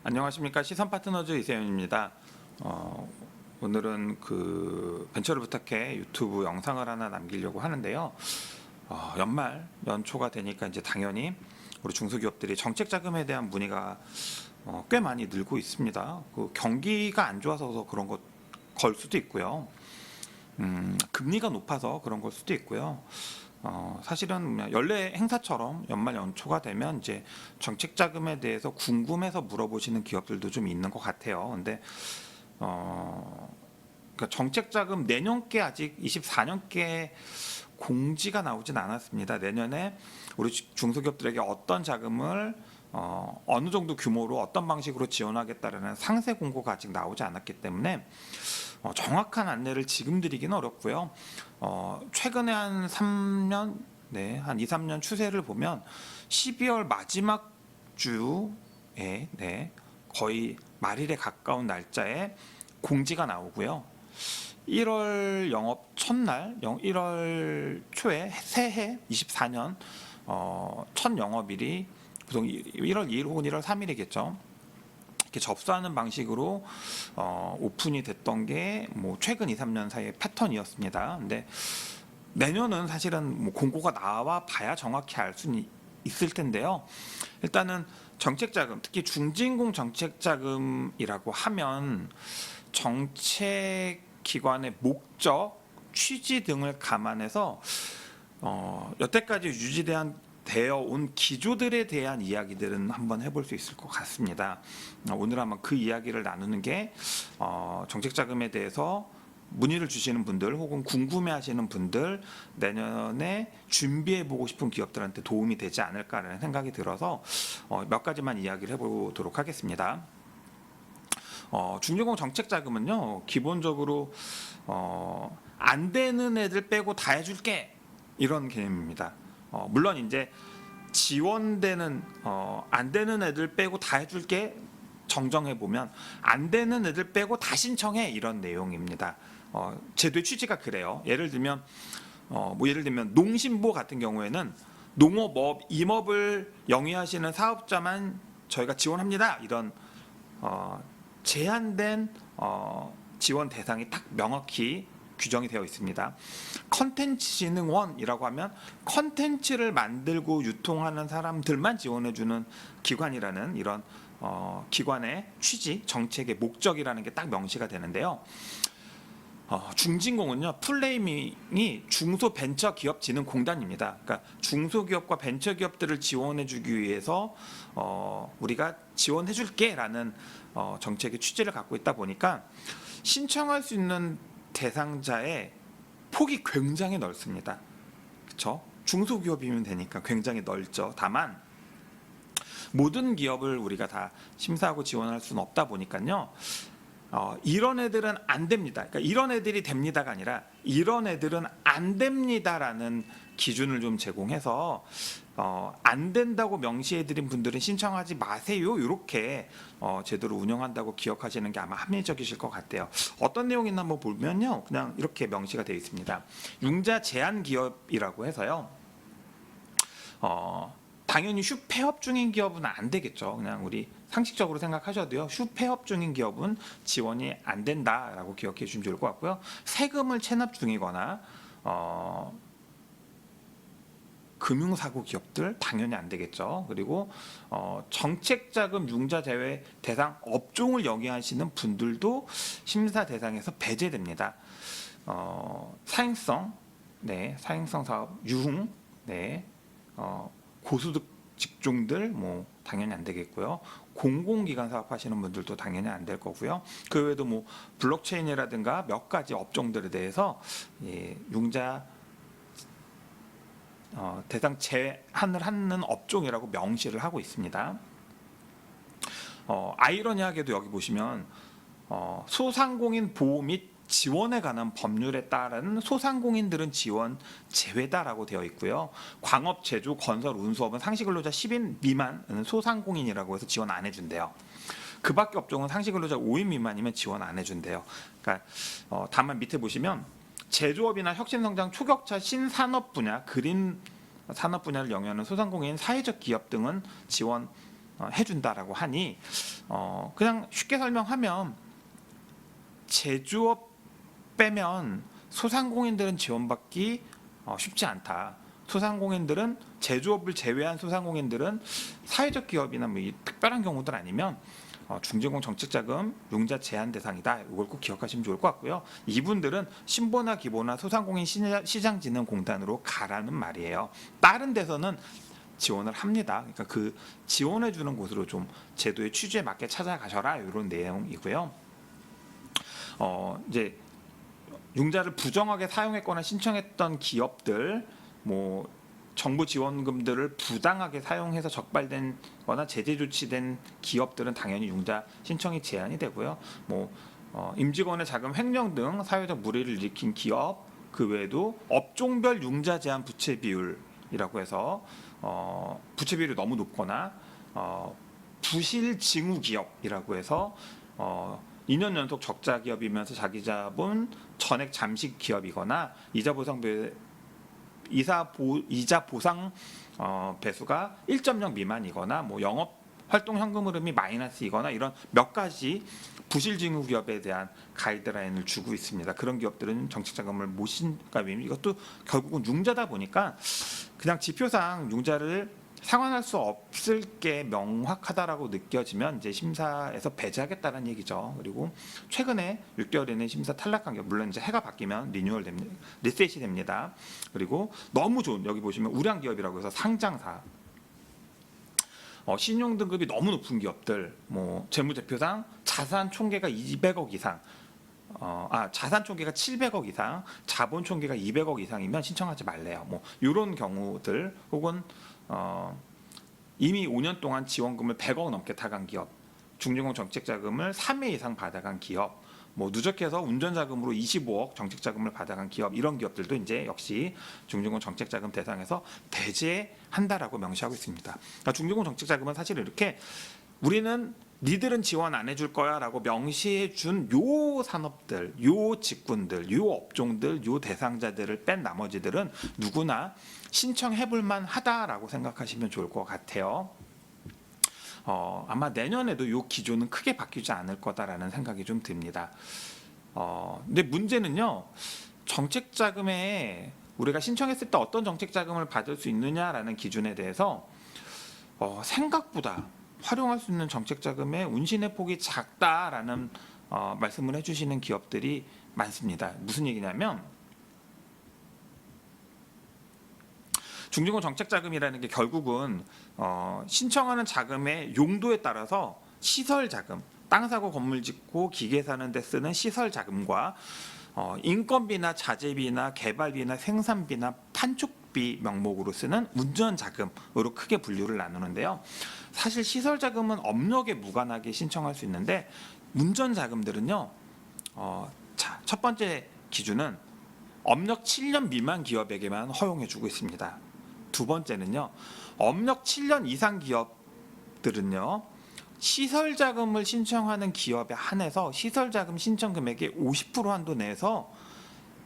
안녕하십니까. 시선파트너즈 이세윤입니다. 오늘은 벤처를 부탁해 유튜브 영상을 하나 남기려고 하는데요. 연초가 되니까 이제 당연히 우리 중소기업들이 정책 자금에 대한 문의가 꽤 많이 늘고 있습니다. 경기가 안 좋아서 그런 걸 수도 있고요. 금리가 높아서 그런 걸 수도 있고요. 사실은 연례 행사처럼 연말 연초가 되면 이제 정책 자금에 대해서 궁금해서 물어보시는 기업들도 좀 있는 것 같아요. 근데 그러니까 정책 자금 내년께 아직 24년께 공지가 나오진 않았습니다. 내년에 우리 중소기업들에게 어떤 자금을 어느 정도 규모로 어떤 방식으로 지원하겠다라는 상세 공고가 아직 나오지 않았기 때문에 정확한 안내를 지금 드리기는 어렵고요. 최근에 한 3년, 한 2, 3년 추세를 보면 12월 마지막 주에 거의 말일에 가까운 날짜에 공지가 나오고요. 1월 영업 첫날, 1월 초에 새해 24년 첫 영업일이 보통 1월 2일 혹은 1월 3일이겠죠. 이렇게 접수하는 방식으로 오픈이 됐던 게 최근 2, 3년 사이의 패턴이었습니다. 근데 내년은 사실은 공고가 나와 봐야 정확히 알 수는 있을 텐데요. 일단은 정책자금, 특히 중진공 정책자금이라고 하면 정책기관의 목적, 취지 등을 감안해서 여태까지 유지되어 온 기조들에 대한 이야기들은 한번 해볼 수 있을 것 같습니다. 오늘 아마 그 이야기를 나누는 게 정책자금에 대해서 문의를 주시는 분들 혹은 궁금해하시는 분들 내년에 준비해보고 싶은 기업들한테 도움이 되지 않을까라는 생각이 들어서 몇 가지만 이야기를 해보도록 하겠습니다. 중진공 정책자금은요, 기본적으로 안 되는 애들 빼고 다 해줄게 이런 개념입니다. 물론 이제 지원되는 안 되는 애들 빼고 다 해줄게 정정해 보면 안 되는 애들 빼고 다 신청해 이런 내용입니다. 제도의 취지가 그래요. 예를 들면 농심보 같은 경우에는 농업, 임업을 영위하시는 사업자만 저희가 지원합니다. 이런 제한된 지원 대상이 딱 명확히 규정이 되어 있습니다. 컨텐츠진흥원이라고 하면 컨텐츠를 만들고 유통하는 사람들만 지원해주는 기관이라는 이런 기관의 취지, 정책의 목적이라는 게 딱 명시가 되는데요. 중진공은요, 풀네이밍이 중소벤처기업진흥공단입니다. 그러니까 중소기업과 벤처기업들을 지원해주기 위해서 우리가 지원해줄게라는 정책의 취지를 갖고 있다 보니까 신청할 수 있는 대상자의 폭이 굉장히 넓습니다. 그렇죠? 중소기업이면 되니까 굉장히 넓죠. 다만 모든 기업을 우리가 다 심사하고 지원할 수는 없다 보니까요. 이런 애들은 안 됩니다. 그러니까 이런 애들이 됩니다가 아니라 이런 애들은 안 됩니다라는 기준을 좀 제공해서 안 된다고 명시해드린 분들은 신청하지 마세요. 이렇게 제도를 운영한다고 기억하시는 게 아마 합리적이실 것 같아요. 어떤 내용이 있나 한번 보면요, 그냥 이렇게 명시가 되어 있습니다. 융자 제한 기업이라고 해서요. 당연히 슈폐업 중인 기업은 안 되겠죠. 그냥 우리 상식적으로 생각하셔도요. 슈폐업 중인 기업은 지원이 안 된다라고 기억해 주시면 좋을 것 같고요. 세금을 체납 중이거나 금융사고 기업들 당연히 안 되겠죠. 그리고 정책자금 융자 제외 대상 업종을 영위하시는 분들도 심사 대상에서 배제됩니다. 사행성 사업, 유흥, 고소득 직종들 당연히 안 되겠고요. 공공기관 사업하시는 분들도 당연히 안 될 거고요. 그 외에도 블록체인이라든가 몇 가지 업종들에 대해서 융자 대상 제한을 하는 업종이라고 명시를 하고 있습니다. 아이러니하게도 여기 보시면 소상공인 보호 및 지원에 관한 법률에 따른 소상공인들은 지원 제외다라고 되어 있고요. 광업, 제조, 건설, 운수업은 상시근로자 10인 미만은 소상공인이라고 해서 지원 안 해준대요. 그 밖에 업종은 상시근로자 5인 미만이면 지원 안 해준대요. 그러니까 다만 밑에 보시면 제조업이나 혁신성장 초격차 신산업 분야, 그린 산업 분야를 영위하는 소상공인, 사회적 기업 등은 지원 해준다라고 하니 그냥 쉽게 설명하면 제조업 빼면 소상공인들은 지원받기 쉽지 않다. 소상공인들은 제조업을 제외한 소상공인들은 사회적 기업이나 뭐 이 특별한 경우들 아니면 중진공 정책자금 융자 제한 대상이다. 이걸 꼭 기억하시면 좋을 것 같고요. 이분들은 신보나 기보나 소상공인 시장진흥공단으로 가라는 말이에요. 다른 데서는 지원을 합니다. 그러니까 그 지원해 주는 곳으로 좀 제도의 취지에 맞게 찾아가셔라 이런 내용이고요. 이제 융자를 부정하게 사용했거나 신청했던 기업들, 뭐 정부 지원금들을 부당하게 사용해서 적발된 거나 제재 조치된 기업들은 당연히 융자 신청이 제한이 되고요. 뭐 임직원의 자금 횡령 등 사회적 물의를 일으킨 기업, 그 외에도 업종별 융자 제한 부채 비율이라고 해서 부채 비율이 너무 높거나 부실 징후 기업이라고 해서 2년 연속 적자 기업이면서 자기 자본 전액 잠식 기업이거나 이자 보상 배수가 1.0 미만이거나 뭐 영업 활동 현금 흐름이 마이너스이거나 이런 몇 가지 부실 징후 기업에 대한 가이드라인을 주고 있습니다. 그런 기업들은 정책 자금을 못 신가면 이것도 결국은 융자다 보니까 그냥 지표상 융자를 상환할 수 없을 게 명확하다라고 느껴지면 이제 심사에서 배제하겠다는 얘기죠. 그리고 최근에 6개월 이내 심사 탈락한 게 물론 이제 해가 바뀌면 리뉴얼 됩니다. 리셋이 됩니다. 그리고 너무 좋은 여기 보시면 우량 기업이라고 해서 상장사 신용 등급이 너무 높은 기업들 뭐 재무제표상 자산 총계가 200억 이상 자산 총계가 700억 이상, 자본 총계가 200억 이상이면 신청하지 말래요. 뭐 이런 경우들 혹은 이미 5년 동안 지원금을 100억 넘게 타간 기업, 중진공 정책자금을 3회 이상 받아간 기업, 뭐 누적해서 운전자금으로 25억 정책자금을 받아간 기업 이런 기업들도 이제 역시 중진공 정책자금 대상에서 배제한다라고 명시하고 있습니다. 그러니까 중진공 정책자금은 사실 이렇게 우리는 니들은 지원 안 해줄 거야라고 명시해 준 요 산업들, 요 직군들, 요 업종들, 요 대상자들을 뺀 나머지들은 누구나 신청해볼 만하다라고 생각하시면 좋을 것 같아요. 아마 내년에도 요 기조는 크게 바뀌지 않을 거다라는 생각이 좀 듭니다. 근데 문제는요, 정책 자금에 우리가 신청했을 때 어떤 정책 자금을 받을 수 있느냐라는 기준에 대해서 생각보다 활용할 수 있는 정책 자금의 운신의 폭이 작다라는 말씀을 해주시는 기업들이 많습니다. 무슨 얘기냐면 중진공 정책 자금이라는 게 결국은 신청하는 자금의 용도에 따라서 시설 자금, 땅 사고 건물 짓고 기계 사는 데 쓰는 시설 자금과 인건비나 자재비나 개발비나 생산비나 판촉비 명목으로 쓰는 운전 자금으로 크게 분류를 나누는데요. 사실 시설 자금은 업력에 무관하게 신청할 수 있는데 운전 자금들은요. 첫 번째 기준은 업력 7년 미만 기업에게만 허용해주고 있습니다. 두 번째는요. 업력 7년 이상 기업들은요. 시설 자금을 신청하는 기업에 한해서 시설 자금 신청 금액의 50% 한도 내에서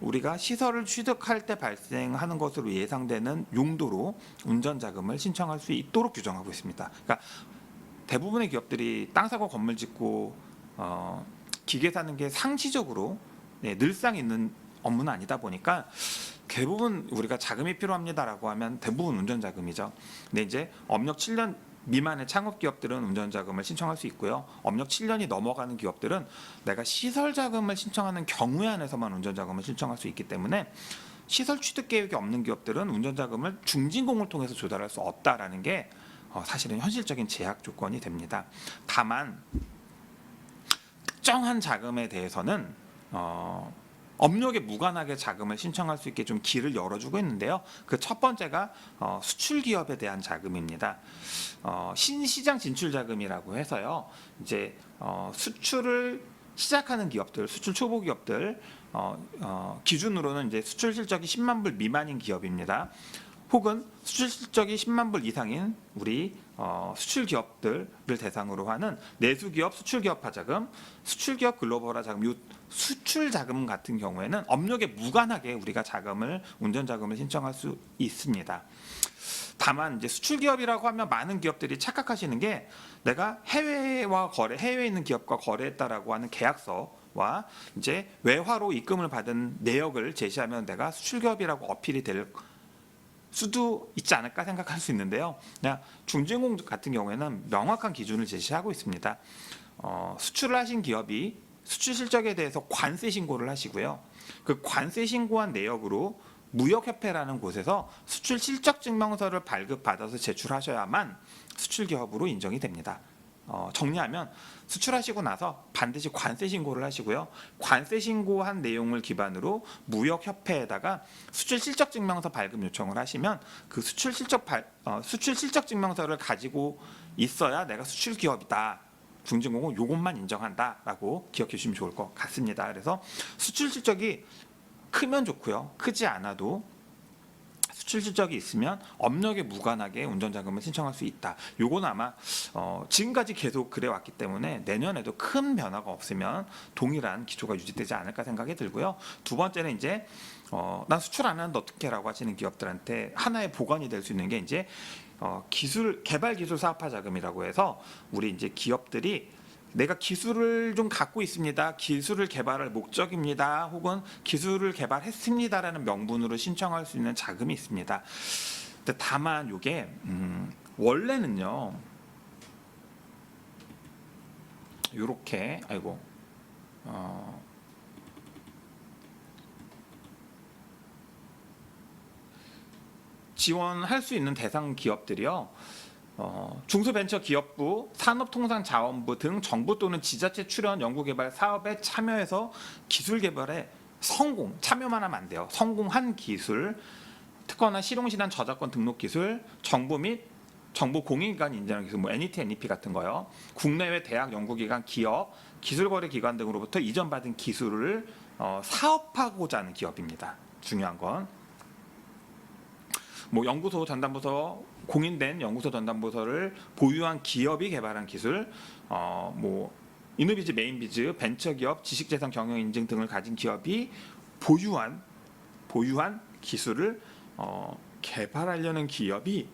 우리가 시설을 취득할 때 발생하는 것으로 예상되는 용도로 운전 자금을 신청할 수 있도록 규정하고 있습니다. 그러니까 대부분의 기업들이 땅 사고 건물 짓고 기계 사는 게 상시적으로 늘상 있는 업무는 아니다 보니까 대부분 우리가 자금이 필요합니다라고 하면 대부분 운전 자금이죠. 근데 이제 업력 7년 미만의 창업 기업들은 운전 자금을 신청할 수 있고요. 업력 7년이 넘어가는 기업들은 내가 시설 자금을 신청하는 경우에 한해서만 운전 자금을 신청할 수 있기 때문에 시설 취득 계획이 없는 기업들은 운전 자금을 중진공을 통해서 조달할 수 없다라는 게 사실은 현실적인 제약 조건이 됩니다. 다만 특정한 자금에 대해서는 업력에 무관하게 자금을 신청할 수 있게 좀 길을 열어주고 있는데요. 그 첫 번째가 수출 기업에 대한 자금입니다. 신시장 진출 자금이라고 해서요. 이제 수출을 시작하는 기업들, 수출 초보 기업들 기준으로는 이제 수출 실적이 10만 불 미만인 기업입니다. 혹은 수출 실적이 10만 불 이상인 우리 수출 기업들을 대상으로 하는 내수기업 수출기업화 자금, 수출기업 글로벌화 자금, 이 수출 자금 같은 경우에는 업력에 무관하게 우리가 운전 자금을 신청할 수 있습니다. 다만 이제 수출 기업이라고 하면 많은 기업들이 착각하시는 게 내가 해외에 있는 기업과 거래했다라고 하는 계약서와 이제 외화로 입금을 받은 내역을 제시하면 내가 수출 기업이라고 어필이 될 수도 있지 않을까 생각할 수 있는데요. 그냥 중진공 같은 경우에는 명확한 기준을 제시하고 있습니다. 수출을 하신 기업이 수출 실적에 대해서 관세 신고를 하시고요. 그 관세 신고한 내역으로 무역협회라는 곳에서 수출 실적 증명서를 발급받아서 제출하셔야만 수출 기업으로 인정이 됩니다. 정리하면 수출하시고 나서 반드시 관세 신고를 하시고요. 관세 신고한 내용을 기반으로 무역협회에다가 수출 실적 증명서 발급 요청을 하시면 그 수출 실적 증명서를 가지고 있어야 내가 수출 기업이다. 중진공은 이것만 인정한다라고 기억해 주시면 좋을 것 같습니다. 그래서 수출 실적이 크면 좋고요. 크지 않아도 수출 실적이 있으면 업력에 무관하게 운전자금을 신청할 수 있다. 요건 아마 지금까지 계속 그래왔기 때문에 내년에도 큰 변화가 없으면 동일한 기초가 유지되지 않을까 생각이 들고요. 두 번째는 이제 난 수출 안 하는데 어떻게 라고 하시는 기업들한테 하나의 보관이 될 수 있는 게 이제 개발 기술 사업화 자금이라고 해서 우리 이제 기업들이 내가 기술을 좀 갖고 있습니다. 기술을 개발할 목적입니다. 혹은 기술을 개발했습니다라는 명분으로 신청할 수 있는 자금이 있습니다. 근데 다만 이게 원래는요. 이렇게 지원할 수 있는 대상 기업들이요. 중소벤처기업부, 산업통상자원부 등 정부 또는 지자체 출연 연구개발 사업에 참여해서 기술 개발에 참여만 하면 안 돼요. 성공한 기술, 특허나 실용실현 저작권 등록 기술, 정부 및 정부 공인기관 인정한 기술, NET, NEP 같은 거요. 국내외 대학, 연구기관, 기업, 기술거래기관 등으로부터 이전받은 기술을 사업하고자 하는 기업입니다. 중요한 건. 연구소 전담부서 공인된 연구소 전담부서를 보유한 기업이 개발한 기술, 이노비즈, 메인비즈, 벤처기업, 지식재산 경영 인증 등을 가진 기업이 보유한 기술을 개발하려는 기업이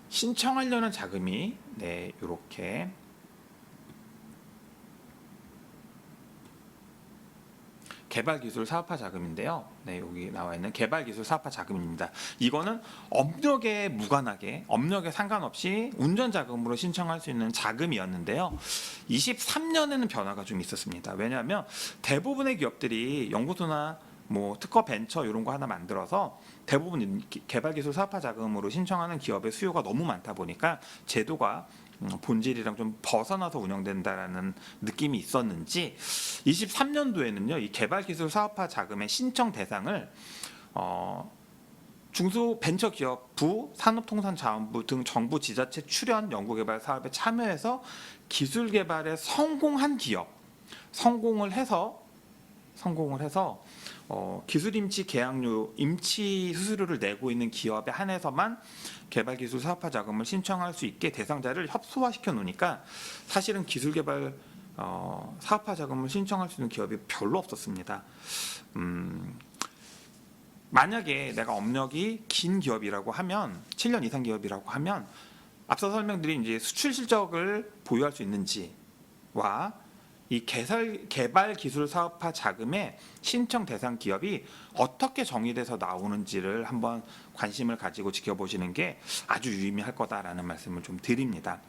신청하려는 자금이 이렇게 개발기술 사업화 자금인데요. 여기 나와 있는 개발기술 사업화 자금입니다. 이거는 업력에 무관하게, 업력에 상관없이 운전자금으로 신청할 수 있는 자금이었는데요. 23년에는 변화가 좀 있었습니다. 왜냐하면 대부분의 기업들이 연구소나 특허 벤처 이런 거 하나 만들어서 대부분 개발기술 사업화 자금으로 신청하는 기업의 수요가 너무 많다 보니까 제도가 본질이랑 좀 벗어나서 운영된다라는 느낌이 있었는지 23년도에는요 이 개발기술 사업화 자금의 신청 대상을 중소벤처기업부, 산업통상자원부 등 정부 지자체 출연 연구개발 사업에 참여해서 기술 개발에 성공한 기업, 성공을 해서 기술 임치 계약료, 임치 수수료를 내고 있는 기업에 한해서만 개발기술 사업화 자금을 신청할 수 있게 대상자를 협소화시켜 놓으니까 사실은 기술 개발 사업화 자금을 신청할 수 있는 기업이 별로 없었습니다. 만약에 내가 업력이 긴 기업이라고 하면 7년 이상 기업이라고 하면 앞서 설명드린 이제 수출 실적을 보유할 수 있는지와 이 개발 기술 사업화 자금의 신청 대상 기업이 어떻게 정의돼서 나오는지를 한번 관심을 가지고 지켜보시는 게 아주 유의미할 거다라는 말씀을 좀 드립니다.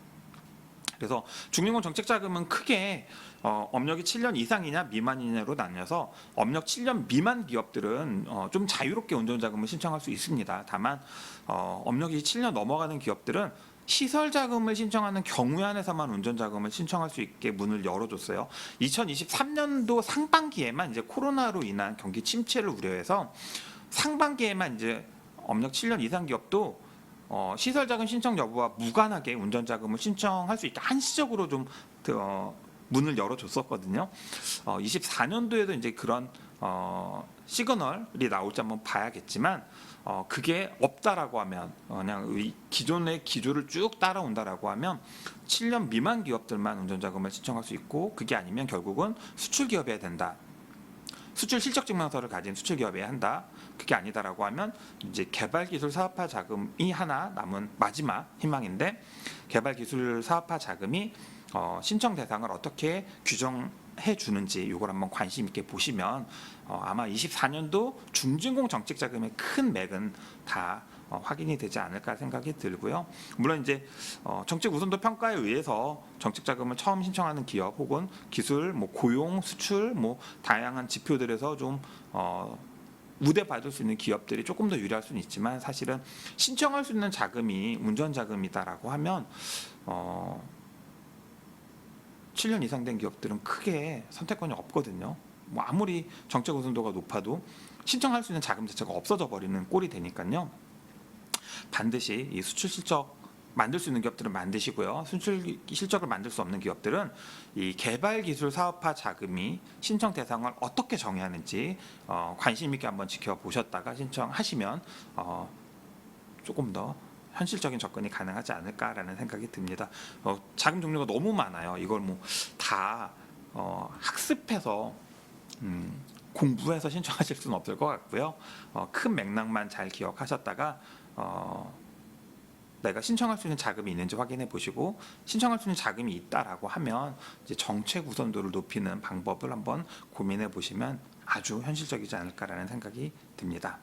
그래서 중진공 정책자금은 크게 업력이 7년 이상이냐 미만이냐로 나뉘어서 업력 7년 미만 기업들은 좀 자유롭게 운전자금을 신청할 수 있습니다. 다만 업력이 7년 넘어가는 기업들은 시설 자금을 신청하는 경우에 한해서만 운전 자금을 신청할 수 있게 문을 열어줬어요. 2023년도 상반기에만 이제 코로나로 인한 경기 침체를 우려해서 상반기에만 이제 업력 7년 이상 기업도 시설 자금 신청 여부와 무관하게 운전 자금을 신청할 수 있게 한시적으로 좀 문을 열어줬었거든요. 24년도에도 이제 그런 시그널이 나올지 한번 봐야겠지만 그게 없다라고 하면 그냥 기존의 기조를 쭉 따라온다라고 하면 7년 미만 기업들만 운전자금을 신청할 수 있고 그게 아니면 결국은 수출 기업이어야 된다. 수출 실적 증명서를 가진 수출 기업이어야 한다. 그게 아니다라고 하면 이제 개발 기술 사업화 자금이 하나 남은 마지막 희망인데 개발 기술 사업화 자금이 신청 대상을 어떻게 규정해 주는지 이걸 한번 관심 있게 보시면 아마 24년도 중진공 정책 자금의 큰 맥은 다 확인이 되지 않을까 생각이 들고요. 물론 이제 정책 우선도 평가에 의해서 정책 자금을 처음 신청하는 기업 혹은 기술, 뭐 고용, 수출, 뭐 다양한 지표들에서 좀 우대받을 수 있는 기업들이 조금 더 유리할 수는 있지만 사실은 신청할 수 있는 자금이 운전 자금이다라고 하면 7년 이상 된 기업들은 크게 선택권이 없거든요. 뭐 아무리 정책 우선도가 높아도 신청할 수 있는 자금 자체가 없어져 버리는 꼴이 되니까요. 반드시 이 수출 실적 만들 수 있는 기업들은 만드시고요. 수출 실적을 만들 수 없는 기업들은 이 개발 기술 사업화 자금이 신청 대상을 어떻게 정의하는지 관심 있게 한번 지켜보셨다가 신청하시면 조금 더 현실적인 접근이 가능하지 않을까라는 생각이 듭니다. 자금 종류가 너무 많아요. 이걸 뭐 다 학습해서 공부해서 신청하실 수는 없을 것 같고요. 큰 맥락만 잘 기억하셨다가 내가 신청할 수 있는 자금이 있는지 확인해 보시고 신청할 수 있는 자금이 있다라고 하면 이제 정책 우선도를 높이는 방법을 한번 고민해 보시면 아주 현실적이지 않을까라는 생각이 듭니다.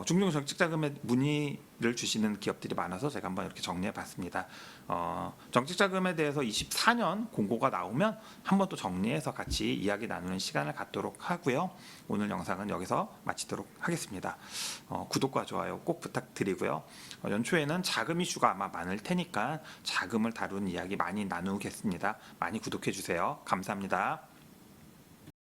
중증 정책 자금에 문의를 주시는 기업들이 많아서 제가 한번 이렇게 정리해 봤습니다. 정책 자금에 대해서 24년 공고가 나오면 한번 또 정리해서 같이 이야기 나누는 시간을 갖도록 하고요. 오늘 영상은 여기서 마치도록 하겠습니다. 구독과 좋아요 꼭 부탁드리고요. 연초에는 자금 이슈가 아마 많을 테니까 자금을 다루는 이야기 많이 나누겠습니다. 많이 구독해 주세요. 감사합니다.